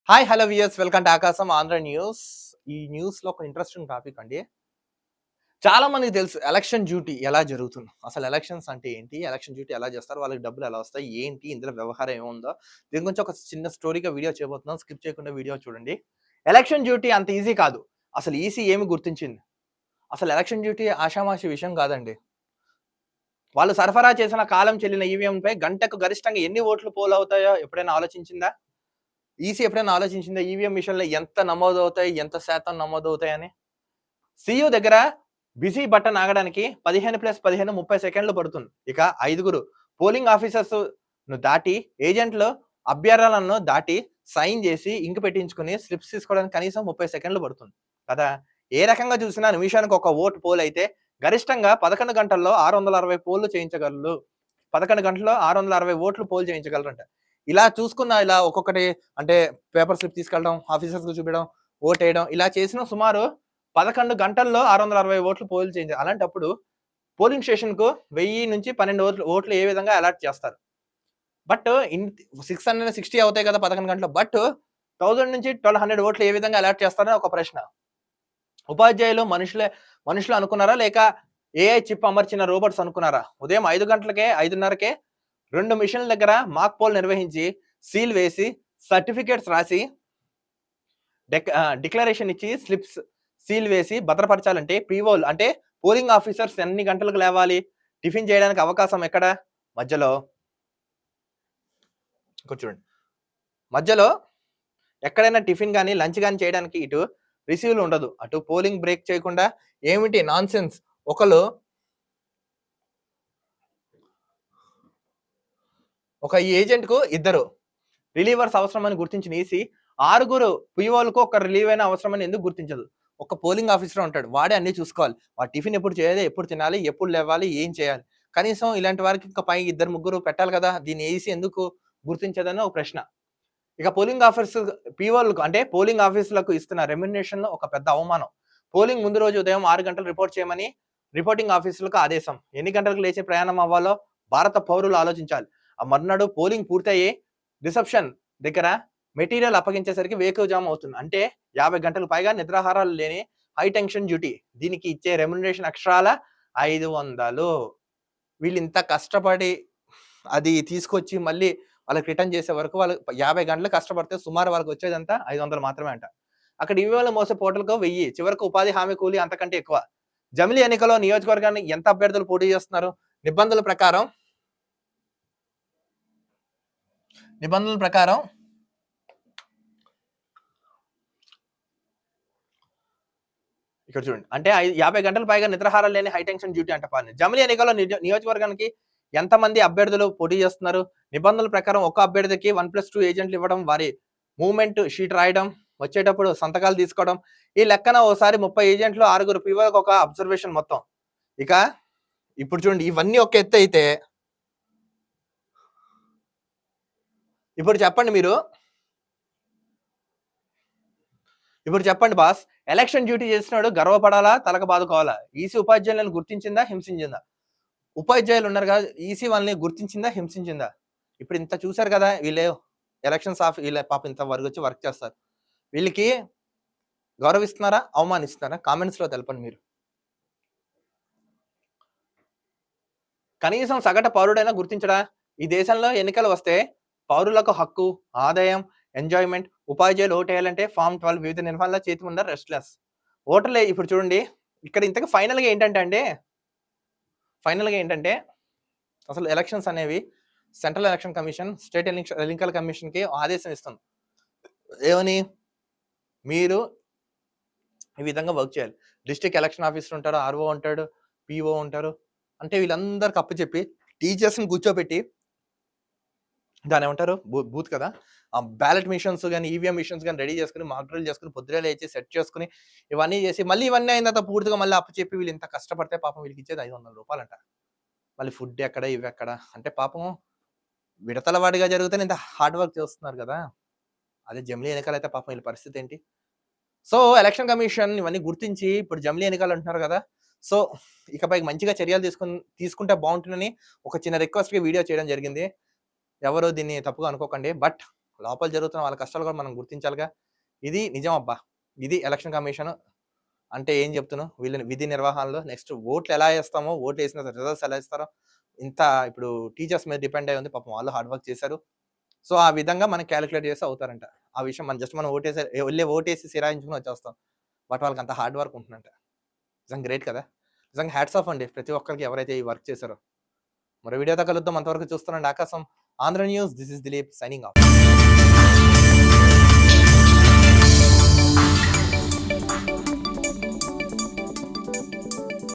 Hi hello viewers welcome to ఆకాశం Andhra news. ఈ news లో ఒక ఇంట్రెస్టింగ్ టాపిక్ అండి. చాలా మందికి తెలుసు ఎలక్షన్ డ్యూటీ ఎలా జరుగుతుంది, అసలు ఎలక్షన్స్ అంటే ఏంటి, ఎలక్షన్ డ్యూటీ ఎలా చేస్తారు, వాళ్ళకి డబ్బులు ఎలా వస్తాయి, ఏంటి ఇందులో వ్యవహారం ఏముందో దీని గురించి ఒక చిన్న స్టోరీగా వీడియో చేయబోతున్నాం. స్కిప్ చేయకుండా వీడియో చూడండి. ఎలక్షన్ డ్యూటీ అంత ఈజీ కాదు. అసలు ఈసీ ఏమి గుర్తించింది? అసలు ఎలక్షన్ డ్యూటీ ఆషామాషి విషయం కాదండి. వాళ్ళు సరఫరా చేసిన కాలం చెల్లిన ఈవీఎం పై గంటకు గరిష్టంగా ఎన్ని ఓట్లు పోల్ అవుతాయో ఎప్పుడైనా ఆలోచించిందా? ఈసీ ఎప్పుడైనా ఆలోచించిందా ఈవీఎం మిషన్‌లో ఎంత నమోదవుతాయి, ఎంత శాతం నమోదవుతాయని? సీఈఓ దగ్గర బిజీ బటన్ ఆగడానికి 15+15 30 సెకండ్లు పడుతుంది. ఇక ఐదుగురు పోలింగ్ ఆఫీసర్స్‌ను దాటి ఏజెంట్‌లు అభ్యర్థనలను దాటి సైన్ చేసి ఇంక్ పెట్టించుకొని స్లిప్స్ తీసుకోవడానికి కనీసం 30 సెకండ్లు పడుతుంది కదా! ఏ రకంగా చూసినా నిమిషానికి ఒక ఓటు పోల్ అయితే గరిష్టంగా 11 గంటల్లో 660 పోల్లు చేయించగలరు. 11 గంటల్లో 660 ఓట్లు పోల్ చేయించగలరంట. ఇలా చూసుకున్న ఇలా ఒక్కొక్కటి అంటే పేపర్ స్లిప్ తీసుకెళ్ళడం, ఆఫీసర్స్‌కి చూపియడం, ఓటేయడం ఇలా చేసిన సుమారు 11 గంటల్లో 660 ఓట్లు పోల్ చేయించారు. అలాంటప్పుడు పోలింగ్ స్టేషన్‌కు 1000-1200 ఓట్లు ఏ విధంగా అలాట్ చేస్తారు. బట్ 660 అవుతాయి కదా 11 గంటల్లో. బట్ 1000-1200 ఓట్లు ఏ విధంగా అలాట్ చేస్తారని ఒక ప్రశ్న. ఉపాధ్యాయులు మనుషులు అనుకున్నారా? లేక ఏఐ చిప్ అమర్చిన రోబోట్స్ అనుకున్నారా? ఉదయం 5 గంటలకే 5:30కే 2 మిషన్ల దగ్గర మాక్ పోల్ నిర్వహించి, సీల్ వేసి, సర్టిఫికేట్స్ రాసి, డిక్లరేషన్ ఇచ్చి, స్లిప్స్ సీల్ వేసి భద్రపరచాలంటే పీఓలు అంటే పోలింగ్ ఆఫీసర్స్ ఎన్ని గంటలకు లేవాలి? టిఫిన్ చేయడానికి అవకాశం ఎక్కడ? మధ్యలో చూడండి. మధ్యలో ఎక్కడైనా టిఫిన్ గాని, లంచ్ గాని చేయడానికి ఇటు రిసీవ్‌లు ఉండదు. అటు పోలింగ్ బ్రేక్ చేయకుండా ఏమిటి నాన్‌సెన్స్. ఒక ఏజెంట్‌కు ఇద్దరు రిలీవర్స్ అవసరమని గుర్తించిన ఈసీ, 6గురు పీఓలకు ఒక రిలీవ్ అయిన అవసరమని ఎందుకు గుర్తించదు? ఒక పోలింగ్ ఆఫీసర్ ఉంటాడు. వాడే అన్ని చూసుకోవాలి. వాడు టిఫిన్ ఎప్పుడు చేయాలి, ఎప్పుడు తినాలి, ఎప్పుడు లేవాలి, ఏం చేయాలి? కనీసం ఇలాంటి వారికి ఇంకా పై ఇద్దరు ముగ్గురు పెట్టాలి కదా! దీన్ని ఈసీ ఎందుకు గుర్తించదని ఒక ప్రశ్న. ఇక పోలింగ్ ఆఫీసర్ పీఓలకు అంటే పోలింగ్ ఆఫీసులకు ఇస్తున్న రెమ్యునరేషన్‌లో ఒక పెద్ద అవమానం. పోలింగ్ ముందు రోజు ఉదయం 6 గంటలు రిపోర్ట్ చేయమని రిపోర్టింగ్ ఆఫీసులకు ఆదేశం. ఎన్ని గంటలకు లేచి ప్రయాణం అవ్వాలో భారత పౌరులు ఆలోచించాలి. ఆ మర్నాడు పోలింగ్ పూర్తయ్యి రిసెప్షన్ దగ్గర మెటీరియల్ అప్పగించేసరికి వేకువజాము అవుతుంది. అంటే 50 గంటలకు పైగా నిద్రాహారాలు లేని హై టెన్షన్ డ్యూటీ. దీనికి ఇచ్చే రెమ్యునరేషన్ అక్షరాల 500. వీళ్ళు ఇంత కష్టపడి అది తీసుకొచ్చి మళ్ళీ వాళ్ళకి రిటర్న్ చేసే వరకు వాళ్ళు 50 గంటలు కష్టపడితే సుమారు వాళ్ళకి వచ్చేదంతా 500 మాత్రమే అంట. అక్కడ ఈవీఎంలు మోసే పోర్టల్‌కు 1000 చివరకు ఉపాధి హామీ కూలీ అంతకంటే ఎక్కువ. జమిలీ ఎన్నికల్లో నియోజకవర్గాన్ని ఎంత అభ్యర్థులు పోటీ చేస్తున్నారు? నిబంధనల ప్రకారం ఇక్కడ చూడండి. అంటే 50 గంటల పైగా నిద్రాహారాలు లేని హై టెన్షన్ డ్యూటీ అంట పాలన. జమిలీ ఎన్నికల్లో నియోజకవర్గానికి ఎంతమంది అభ్యర్థులు పోటీ చేస్తున్నారు? నిబంధనల ప్రకారం ఒక అభ్యర్థికి 1+2 ఏజెంట్లు ఇవ్వడం, వారి మూవ్‌మెంట్ షీట్ రాయడం, వచ్చేటప్పుడు సంతకాలు తీసుకోవడం. ఈ లెక్కన ఓసారి 30 ఏజెంట్లు, 6గురు పీఓలకు ఒక అబ్జర్వేషన్ మొత్తం. ఇక ఇప్పుడు చూడండి ఇవన్నీ ఒక ఎత్తు అయితే ఇప్పుడు చెప్పండి బాస్, ఎలక్షన్ డ్యూటీ చేసినాడు గర్వపడాలా? తలకు బాదుకోవాలా? ఈసీ ఉపాధ్యాయులను గుర్తించిందా? హింసించిందా? ఉపాధ్యాయులు ఉన్నారు కదా, ఈసీ వాళ్ళని గుర్తించిందా? హింసించిందా? ఇప్పుడు ఇంత చూసారు కదా, వీళ్ళు ఎలక్షన్స్ వీళ్ళ పాపం ఇంత వరకు వచ్చి వర్క్ చేస్తారు. వీళ్ళకి గౌరవిస్తున్నారా? అవమానిస్తున్నారా? కామెంట్స్ లో తెలపండి మీరు. కనీసం సగటు పౌరుడైనా గుర్తించడా? ఈ దేశంలో ఎన్నికలు వస్తే పౌరులకు హక్కు, ఆదాయం, ఎంజాయ్మెంట్, ఉపాధ్యాయులు ఓటేయాలంటే ఫామ్ 12 వివిధ నిర్వహణల చేతి ముందర రెస్ట్లెస్. ఓటర్లే ఇప్పుడు చూడండి ఇక్కడ ఇంతకు ఫైనల్‌గా ఏంటంటే అసలు ఎలక్షన్స్ అనేవి సెంట్రల్ ఎలక్షన్ కమిషన్, స్టేట్ ఎన్నికల కమిషన్‌కి ఆదేశం ఇస్తుంది. ఏమని? మీరు ఈ విధంగా వర్క్ చేయాలి. డిస్ట్రిక్ట్ ఎలక్షన్ ఆఫీసర్ ఉంటారు, ఆర్ఓ ఉంటాడు, పీఓ ఉంటారు. అంటే వీళ్ళందరికి అప్పచెప్పి టీచర్స్‌ని కూర్చోబెట్టి దాన్నేమంటారు? బూత్ కదా! ఆ బ్యాలెట్ మిషన్స్ గాని, ఈవీఎం మిషన్స్ గాని రెడీ చేసుకొని, మాక్ డ్రిల్ చేసుకొని, పొద్దున్నే లేచి సెట్ చేసుకొని, ఇవన్నీ చేసి మళ్ళీ ఇవన్నీ అయిన తర్వాత పూర్తిగా మళ్ళీ అప్పచెప్పి వీళ్ళు ఇంత కష్టపడితే పాపం వీళ్ళకి ఇచ్చేది ₹500 మళ్ళీ ఫుడ్ ఎక్కడ? ఇవెక్కడ? అంటే పాపం విడతల వారీగా జరిగితేనే ఇంత హార్డ్ వర్క్ చేస్తున్నారు కదా! అదే జమిలీ ఎన్నికలైతే పాపం వీళ్ళ పరిస్థితి ఏంటి? సో, ఎలక్షన్ కమిషన్ ఇవన్నీ గుర్తించి ఇప్పుడు జమిలీ ఎన్నికలు అంటున్నారు కదా! సో, ఇకపై మంచిగా చర్యలు తీసుకుంటే బావుంటుందని ఒక చిన్న రిక్వెస్ట్‌గా వీడియో చేయడం జరిగింది. ఎవరు దీన్ని తప్పుగా అనుకోకండి. బట్ లోపల జరుగుతున్న వాళ్ళ కష్టాలు కూడా మనం గుర్తించాలిగా. ఇది నిజం అబ్బా! ఇది ఎలక్షన్ కమిషన్ అంటే ఏం చెప్తున్నావు? వీళ్ళని విధి నిర్వహణలో నెక్స్ట్ ఓట్లు ఎలా ఏస్తామో, ఓట్లేసిన రిజల్ట్స్ ఎలా ఇస్తారో, ఇంత ఇప్పుడు టీచర్స్ మీద డిపెండ్ అయ్యి ఉంది. పాపం వాళ్ళు హార్డ్ వర్క్ చేశారు. సో, ఆ విధంగా మనం కాలిక్యులేట్ చేసి అవుతారంట. ఆ విషయం మనం ఓటేసి ఎళ్లి ఓటేసి సిరాయించుకొని వచ్చేస్తాం. బట్ వాళ్ళకంత హార్డ్ వర్క్ ఉంటుందంట. నిజంగా గ్రేట్ కదా! నిజంగా హ్యాట్స్ ఆఫ్ అండి ప్రతి ఒక్కరికి ఎవరైతే ఈ వర్క్ చేశారో. మరో వీడియోతో కలుద్దాం. అంతవరకు చూస్తూ ఉండండి ఆకాశం Andhra news. This is Dilip signing off.